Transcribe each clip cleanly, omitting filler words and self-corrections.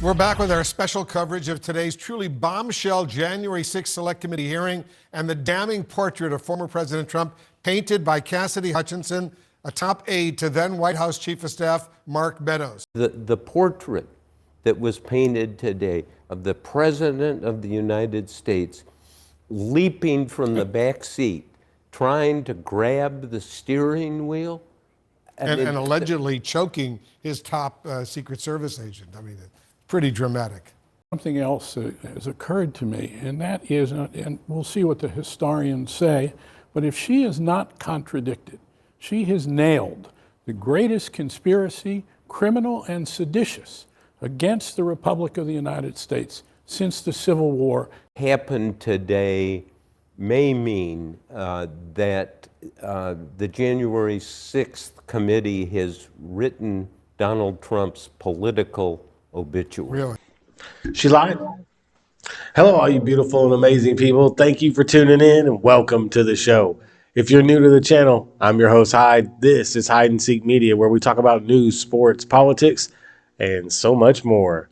We're back with our special coverage of today's truly bombshell January 6th Select Committee hearing and the damning portrait of former President Trump painted by Cassidy Hutchinson, a top aide to then White House Chief of Staff Mark Meadows. The portrait that was painted today of the President of the United States leaping from the back seat, trying to grab the steering wheel. And allegedly choking his top Secret Service agent. I mean, pretty dramatic. Something else has occurred to me, and that is, and we'll see what the historians say, but if she is not contradicted, she has nailed the greatest conspiracy, criminal and seditious, against the Republic of the United States since the Civil War. Happened today may mean that the January 6th committee has written Donald Trump's political obituary. Really? She lied. Hello, all you beautiful and amazing people. Thank you for tuning in and welcome to the show. If you're new to the channel, I'm your host, Hyde. This is Hide and Seek Media, where we talk about news, sports, politics, and so much more.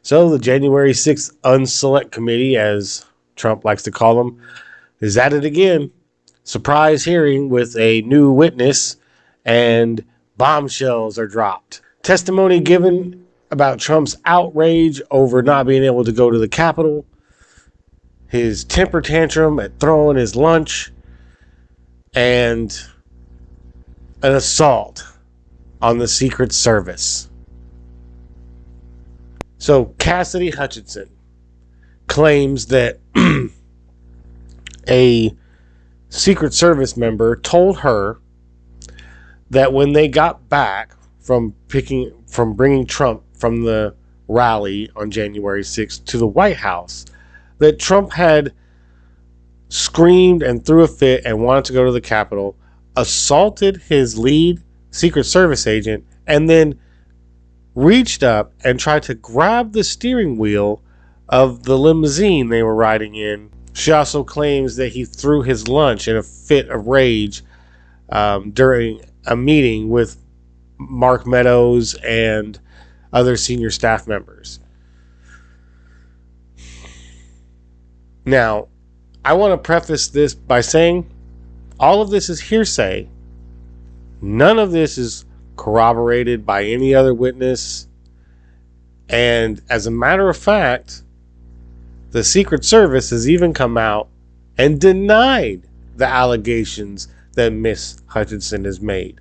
So the January 6th Unselect Committee, as Trump likes to call them, is at it again. Surprise hearing with a new witness, and bombshells are dropped. Testimony given about Trump's outrage over not being able to go to the Capitol, his temper tantrum at throwing his lunch, and an assault on the Secret Service. So Cassidy Hutchinson claims that a Secret Service member told her that when they got back from bringing Trump from the rally on January 6th to the White House, that Trump had screamed and threw a fit and wanted to go to the Capitol, assaulted his lead Secret Service agent, and then reached up and tried to grab the steering wheel of the limousine they were riding in. She also claims that he threw his lunch in a fit of rage during a meeting with Mark Meadows and other senior staff members. Now, I want to preface this by saying all of this is hearsay. None of this is corroborated by any other witness. And as a matter of fact, the Secret Service has even come out and denied the allegations that Miss Hutchinson has made.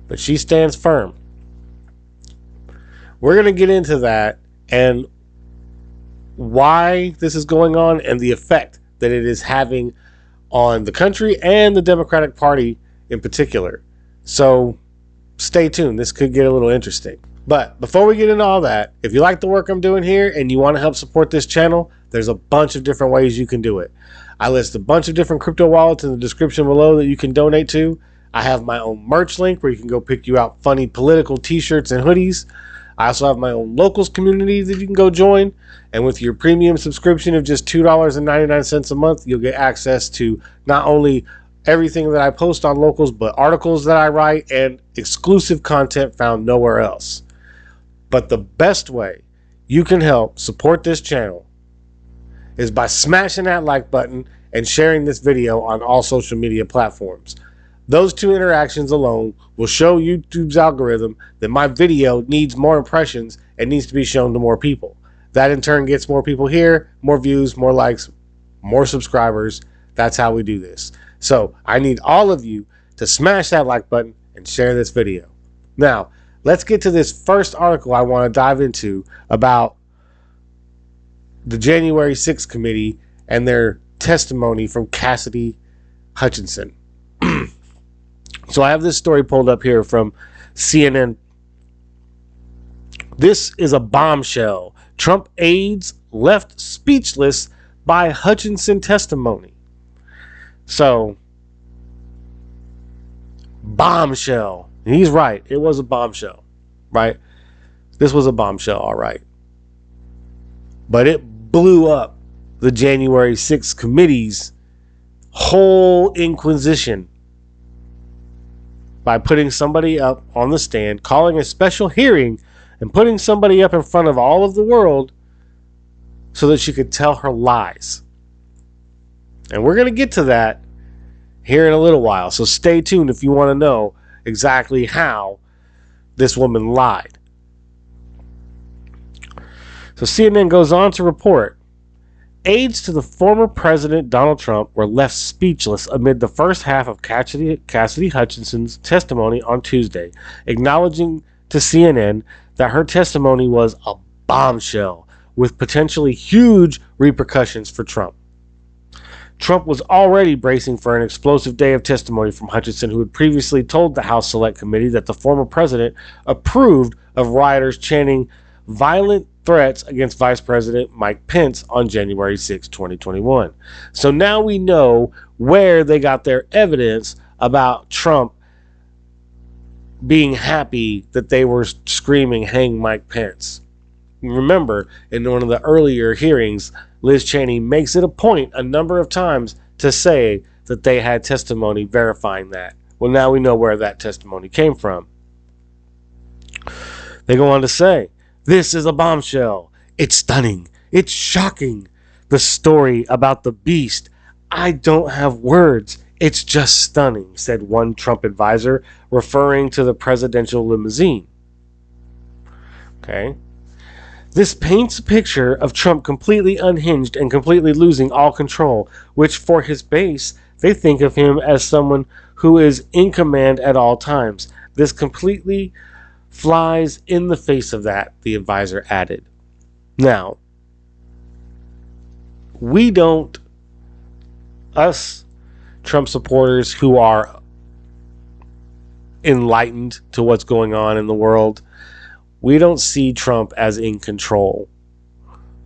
But she stands firm. We're going to get into that and why this is going on and the effect that it is having on the country and the Democratic Party in particular. So stay tuned. This could get a little interesting. But before we get into all that, if you like the work I'm doing here and you want to help support this channel, there's a bunch of different ways you can do it. I list a bunch of different crypto wallets in the description below that you can donate to. I have my own merch link where you can go pick you out funny political t-shirts and hoodies. I also have my own locals community that you can go join. And with your premium subscription of just $2.99 a month, you'll get access to not only everything that I post on locals, but articles that I write and exclusive content found nowhere else. But the best way you can help support this channel is by smashing that like button and sharing this video on all social media platforms. Those two interactions alone will show YouTube's algorithm that my video needs more impressions and needs to be shown to more people. That in turn gets more people here, more views, more likes, more subscribers. That's how we do this. So I need all of you to smash that like button and share this video. Now, let's get to this first article I want to dive into about the January 6th committee and their testimony from Cassidy Hutchinson. So I have this story pulled up here from CNN. This is a bombshell. Trump aides left speechless by Hutchinson testimony. So, bombshell. He's right. It was a bombshell, right? This was a bombshell, all right. But it blew up the January 6th committee's whole inquisition by putting somebody up on the stand, calling a special hearing and putting somebody up in front of all of the world so that she could tell her lies. And we're going to get to that here in a little while. So stay tuned if you want to know exactly how this woman lied. So CNN goes on to report, aides to the former president Donald Trump were left speechless amid the first half of Cassidy Hutchinson's testimony on Tuesday, acknowledging to CNN that her testimony was a bombshell with potentially huge repercussions for Trump. Trump was already bracing for an explosive day of testimony from Hutchinson, who had previously told the House Select Committee that the former president approved of rioters chanting violent threats against Vice President Mike Pence on January 6, 2021. So now we know where they got their evidence about Trump being happy that they were screaming, "Hang Mike Pence." Remember, in one of the earlier hearings, Liz Cheney makes it a point a number of times to say that they had testimony verifying that. Well, now we know where that testimony came from. They go on to say, "This is a bombshell. It's stunning. It's shocking. The story about the beast. I don't have words. It's just stunning," said one Trump advisor, referring to the presidential limousine. Okay. This paints a picture of Trump completely unhinged and completely losing all control, which for his base, they think of him as someone who is in command at all times. This completely flies in the face of that, the advisor added. Now, us Trump supporters who are enlightened to what's going on in the world, we don't see Trump as in control.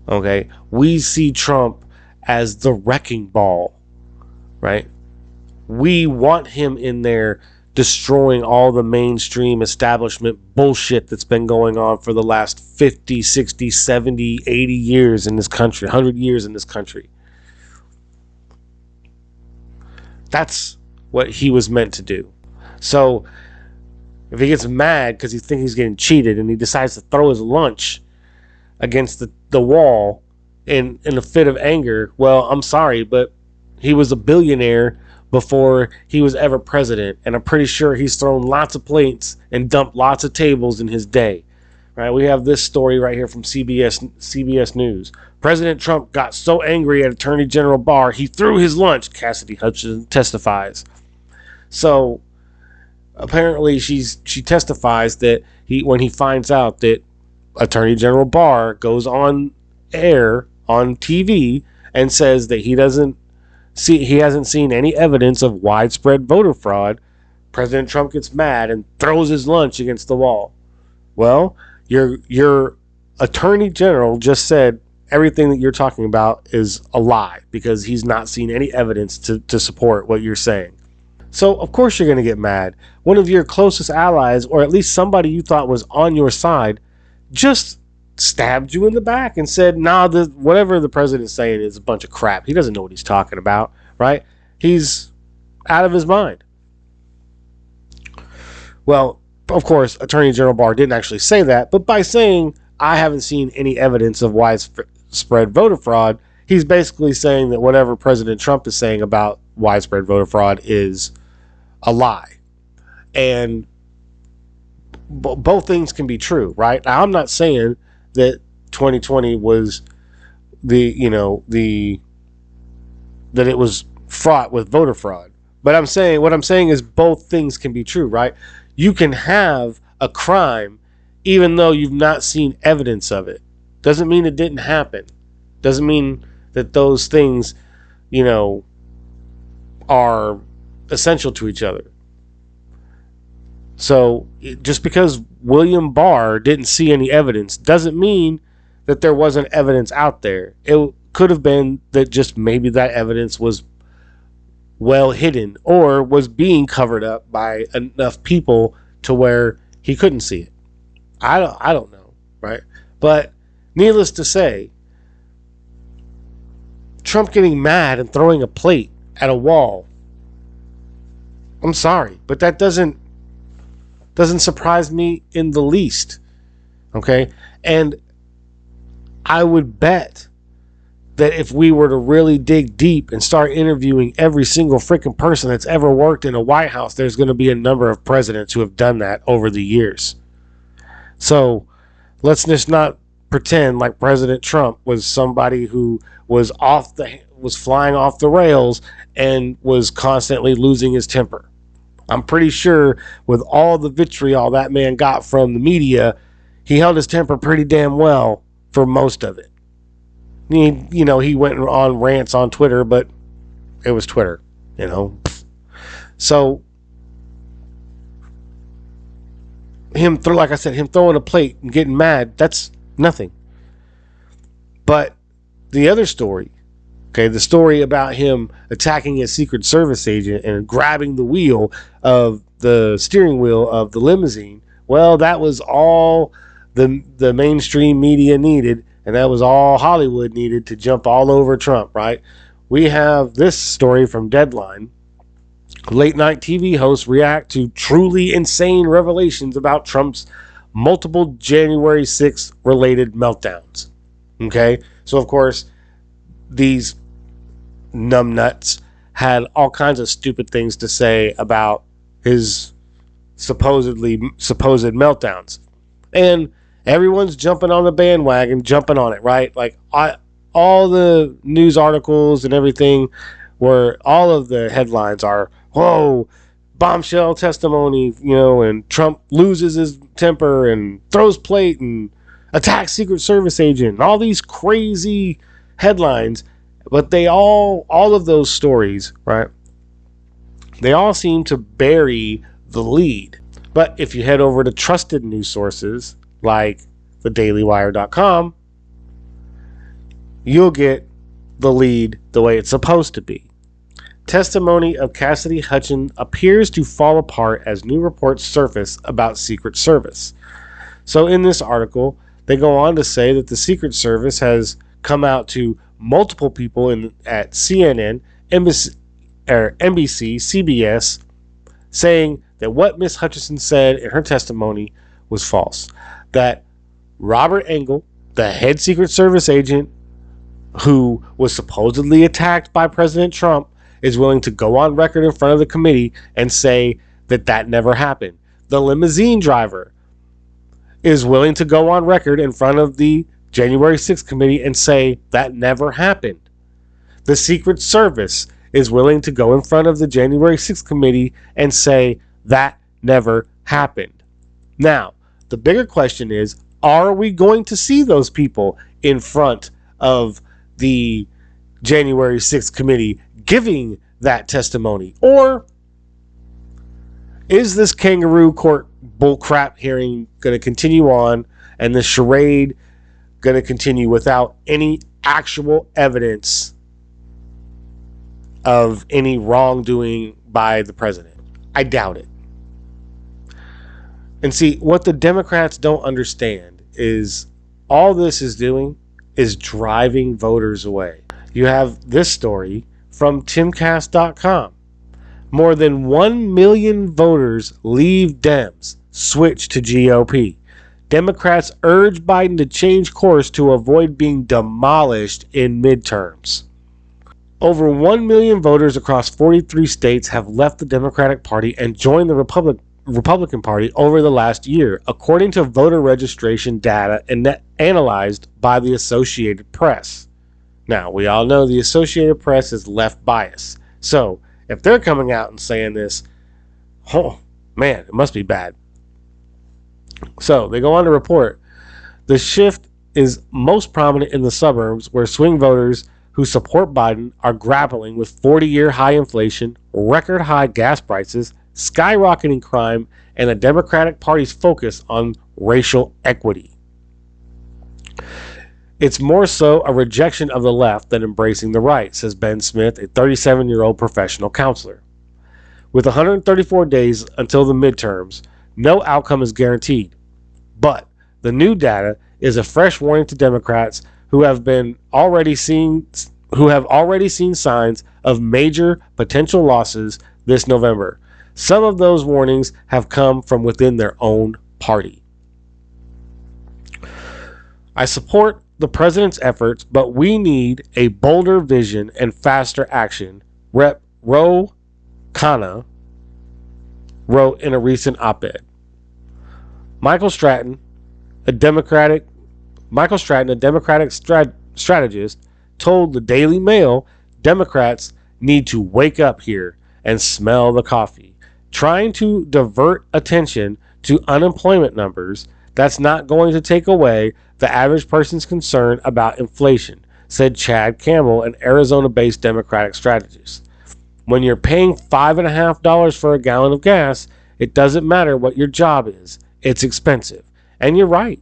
Okay? We see Trump as the wrecking ball, right? We want him in there destroying all the mainstream establishment bullshit that's been going on for the last 50, 60, 70, 80 years in this country, 100 years in this country. That's what he was meant to do. So if he gets mad because he thinks he's getting cheated and he decides to throw his lunch against the wall in a fit of anger, well, I'm sorry, but he was a billionaire before he was ever president, and I'm pretty sure he's thrown lots of plates and dumped lots of tables in his day. Right? We have this story right here from CBS News. President Trump got so angry at Attorney General Barr, he threw his lunch, Cassidy Hutchinson testifies. So apparently she testifies that when he finds out that Attorney General Barr goes on air on TV and says that he hasn't seen any evidence of widespread voter fraud, President Trump gets mad and throws his lunch against the wall. Well, your Attorney General just said everything that you're talking about is a lie because he's not seen any evidence to support what you're saying. So, of course, you're going to get mad. One of your closest allies, or at least somebody you thought was on your side, just stabbed you in the back and said, nah, whatever the president's saying is a bunch of crap. He doesn't know what he's talking about, right? He's out of his mind. Well, of course, Attorney General Barr didn't actually say that, but by saying, I haven't seen any evidence of widespread voter fraud, he's basically saying that whatever President Trump is saying about widespread voter fraud is a lie. And both things can be true, right? Now, I'm not saying that 2020 was that it was fraught with voter fraud. But what I'm saying is both things can be true, right? You can have a crime even though you've not seen evidence of it. Doesn't mean it didn't happen. Doesn't mean that those things, are essential to each other. So just because William Barr didn't see any evidence doesn't mean that there wasn't evidence out there. It could have been that just maybe that evidence was well hidden or was being covered up by enough people to where he couldn't see it. I don't know, right? But needless to say, Trump getting mad and throwing a plate at a wall, I'm sorry, but that doesn't surprise me in the least. Okay? And I would bet that if we were to really dig deep and start interviewing every single freaking person that's ever worked in a White House, there's going to be a number of presidents who have done that over the years. So let's just not pretend like President Trump was somebody who was flying off the rails and was constantly losing his temper. I'm pretty sure with all the vitriol that man got from the media, he held his temper pretty damn well for most of it. He went on rants on Twitter, but it was Twitter, So like I said, him throwing a plate and getting mad, that's nothing. But the other story, the story about him attacking a Secret Service agent and grabbing the steering wheel of the limousine, well, that was all the mainstream media needed, and that was all Hollywood needed to jump all over Trump, right? We have this story from Deadline. Late night TV hosts react to truly insane revelations about Trump's multiple January 6th related meltdowns. Okay, so of course, these numbnuts had all kinds of stupid things to say about his supposed meltdowns, and everyone's jumping on the bandwagon, jumping on it, right? Like all the news articles and everything, where all of the headlines are, "Whoa, bombshell testimony," and Trump loses his temper and throws plate and attacks Secret Service agent, and all these crazy headlines. But all of those stories, right? They all seem to bury the lead. But if you head over to trusted news sources like thedailywire.com, you'll get the lead the way it's supposed to be. Testimony of Cassidy Hutchinson appears to fall apart as new reports surface about Secret Service. So in this article, they go on to say that the Secret Service has come out to multiple people at CNN, NBC, CBS, saying that what Ms. Hutchinson said in her testimony was false. That Robert Engel, the head Secret Service agent who was supposedly attacked by President Trump, is willing to go on record in front of the committee and say that never happened. The limousine driver is willing to go on record in front of the January 6th committee and say that never happened. The Secret Service is willing to go in front of the January 6th committee and say that never happened. Now, the bigger question is, are we going to see those people in front of the January 6th committee giving that testimony? Or is this kangaroo court bullcrap hearing going to continue on, and the charade going to continue without any actual evidence of any wrongdoing by the president? I doubt it. And see, what the Democrats don't understand is all this is doing is driving voters away. You have this story from timcast.com. More than 1 million voters leave Dems, switch to GOP. Democrats urge Biden to change course to avoid being demolished in midterms. Over 1 million voters across 43 states have left the Democratic Party and joined the Republican Party over the last year, according to voter registration data analyzed by the Associated Press. Now, we all know the Associated Press is left biased. So, if they're coming out and saying this, oh man, it must be bad. So, they go on to report, the shift is most prominent in the suburbs where swing voters who support Biden are grappling with 40-year high inflation, record high gas prices, skyrocketing crime, and the Democratic Party's focus on racial equity. It's more so a rejection of the left than embracing the right, says Ben Smith, a 37-year-old professional counselor. With 134 days until the midterms, no outcome is guaranteed. But the new data is a fresh warning to Democrats who have already seen signs of major potential losses this November. Some of those warnings have come from within their own party. I support the president's efforts, but we need a bolder vision and faster action, Rep. Ro Khanna wrote in a recent op-ed. Michael Stratton, a Democratic strategist, told the Daily Mail Democrats need to wake up here and smell the coffee. Trying to divert attention to unemployment numbers, that's not going to take away the average person's concern about inflation, said Chad Campbell, an Arizona-based Democratic strategist. When you're paying $5.50 for a gallon of gas, it doesn't matter what your job is. It's expensive. And you're right.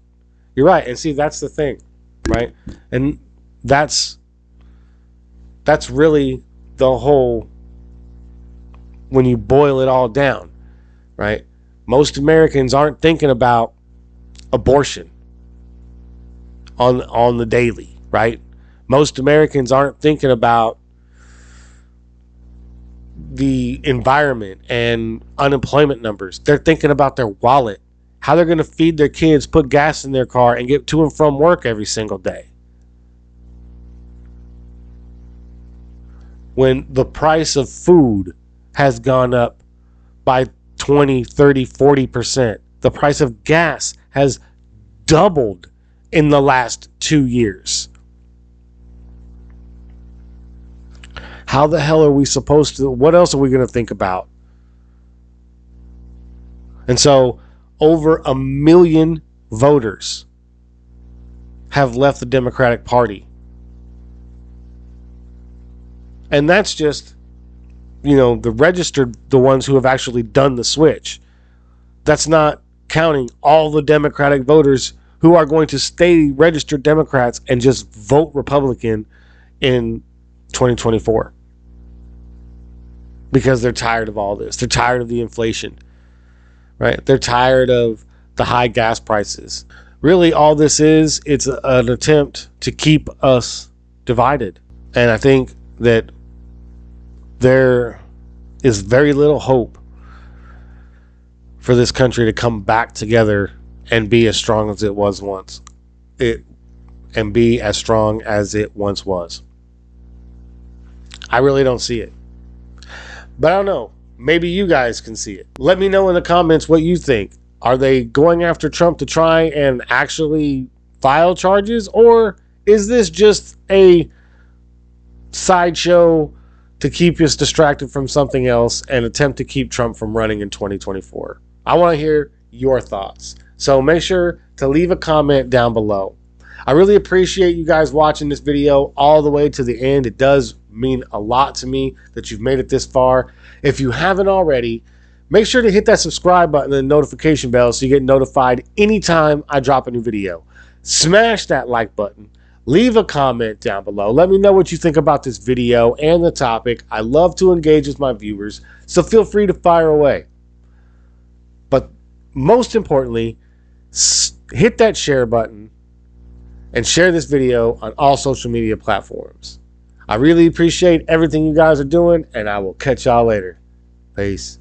You're right. And see, that's the thing, right? And that's really the whole, when you boil it all down, right? Most Americans aren't thinking about abortion on the daily, right? Most Americans aren't thinking about the environment and unemployment numbers. They're thinking about their wallet, how they're going to feed their kids, put gas in their car, and get to and from work every single day. When the price of food has gone up by 20, 30, 40%. The price of gas has doubled in the last 2 years. How the hell are we supposed to, what else are we going to think about? And so over 1 million voters have left the Democratic Party. And that's just, the registered, the ones who have actually done the switch. That's not counting all the Democratic voters who are going to stay registered Democrats and just vote Republican in 2024. Because they're tired of all this. They're tired of the inflation, right? They're tired of the high gas prices. Really, all this is, it's an attempt to keep us divided. And I think that there is very little hope for this country to come back together and be as strong as it was once. And be as strong as it once was. I really don't see it. But I don't know. Maybe you guys can see it. Let me know in the comments what you think. Are they going after Trump to try and actually file charges? Or is this just a sideshow to keep us distracted from something else and attempt to keep Trump from running in 2024? I want to hear your thoughts. So make sure to leave a comment down below. I really appreciate you guys watching this video all the way to the end. It does mean a lot to me that you've made it this far. If you haven't already, make sure to hit that subscribe button and the notification bell so you get notified anytime I drop a new video. Smash that like button. Leave a comment down below. Let me know what you think about this video and the topic. I love to engage with my viewers, so feel free to fire away. But most importantly, hit that share button and share this video on all social media platforms. I really appreciate everything you guys are doing, and I will catch y'all later. Peace.